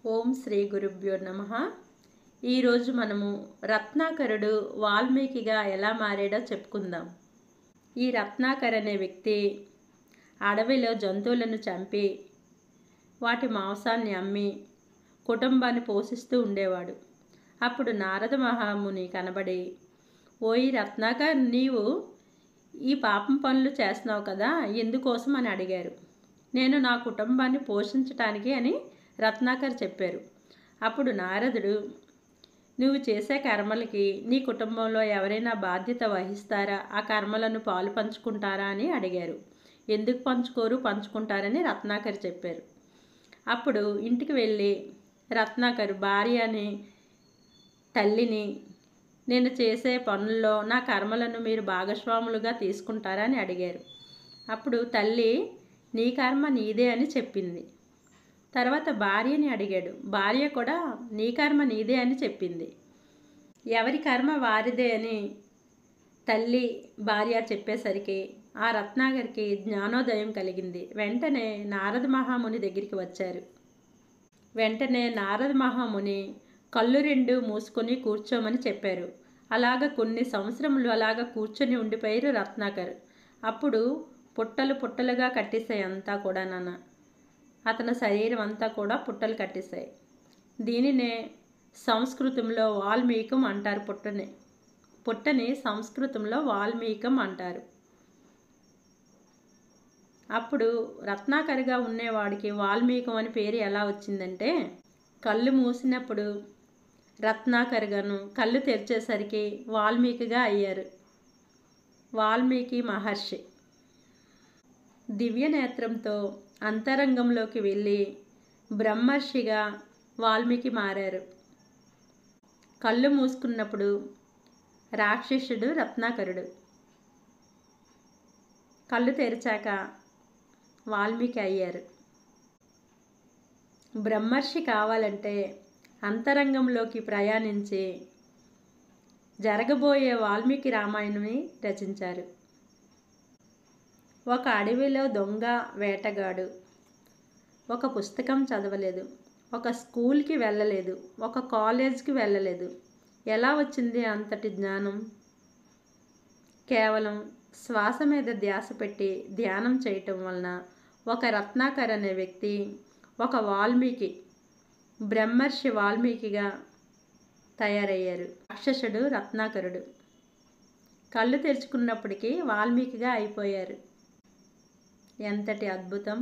ఓం శ్రీ గురుభ్యో నమః. ఈరోజు మనము రత్నాకరుడు వాల్మీకిగా ఎలా మారాడో చెప్పుకుందాం. ఈ రత్నాకర్ అనే వ్యక్తి అడవిలో జంతువులను చంపి వాటి మాంసాన్ని అమ్మి కుటుంబాన్ని పోషిస్తూ ఉండేవాడు. అప్పుడు నారద మహాముని కనబడి, ఓయి రత్నాకర్, నీవు ఈ పాపం పనులు చేస్తున్నావు కదా, ఎందుకోసం అని అడిగారు. నేను నా కుటుంబాన్ని పోషించటానికి అని రత్నాకర్ చెప్పారు. అప్పుడు నారదుడు, నువ్వు చేసే కర్మలకి నీ కుటుంబంలో ఎవరైనా బాధ్యత వహిస్తారా, ఆ కర్మలను పాలు పంచుకుంటారా అని అడిగారు. ఎందుకు పంచుకోరు, పంచుకుంటారని రత్నాకర్ చెప్పారు. అప్పుడు ఇంటికి వెళ్ళి రత్నాకర్ భార్యని, తల్లిని, నేను చేసే పనుల్లో నా కర్మలను మీరు భాగస్వాములుగా తీసుకుంటారా అని అడిగారు. అప్పుడు తల్లి, నీ కర్మ నీదే అని చెప్పింది. తర్వాత భార్యని అడిగాడు. భార్య కూడా నీ కర్మ నీదే అని చెప్పింది. ఎవరి కర్మ వారిదే అని తల్లి భార్య చెప్పేసరికి ఆ రత్నాకర్కి జ్ఞానోదయం కలిగింది. వెంటనే నారద మహాముని దగ్గరికి వచ్చారు. వెంటనే నారద మహాముని కళ్ళు రెండు మూసుకొని కూర్చోమని చెప్పారు. అలాగ కొన్ని సంవత్సరములు అలాగ కూర్చొని ఉండిపోయారు రత్నాకర్. అప్పుడు పుట్టలు పుట్టలుగా కట్టేసాయి అంతా కూడా అతని శరీరం అంతా కూడా పుట్టలు కట్టేశాయి. దీనినే సంస్కృతంలో వాల్మీకం అంటారు. పుట్టని సంస్కృతంలో వాల్మీకం అంటారు. అప్పుడు రత్నాకర్గా ఉండేవాడికి వాల్మీకం అని పేరు ఎలా వచ్చిందంటే, కళ్ళు మూసినప్పుడు రత్నాకర్గాను, కళ్ళు తెరిచేసరికి వాల్మీకిగా అయ్యారు. వాల్మీకి మహర్షి దివ్య నేత్రంతో అంతరంగంలోకి వెళ్ళి బ్రహ్మర్షిగా వాల్మీకి మారారు. కళ్ళు మూసుకున్నప్పుడు రాక్షసుడు రత్నాకరుడు, కళ్ళు తెరిచాక వాల్మీకి అయ్యారు. బ్రహ్మర్షి కావాలంటే అంతరంగంలోకి ప్రయాణించి జరగబోయే వాల్మీకి రామాయణాన్ని రచించారు. ఒక అడవిలో దొంగ వేటగాడు ఒక పుస్తకం చదవలేదు, ఒక స్కూల్కి వెళ్ళలేదు, ఒక కాలేజ్కి వెళ్ళలేదు. ఎలా వచ్చింది అంతటి జ్ఞానం? కేవలం శ్వాస మీద ధ్యాస పెట్టి ధ్యానం చేయటం వలన ఒక రత్నాకర్ అనే వ్యక్తి ఒక వాల్మీకి, బ్రహ్మర్షి వాల్మీకిగా తయారయ్యారు. రాక్షసుడు రత్నాకరుడు కళ్ళు తెరుచుకున్నప్పటికీ వాల్మీకిగా అయిపోయారు. ఎంతటి అద్భుతం!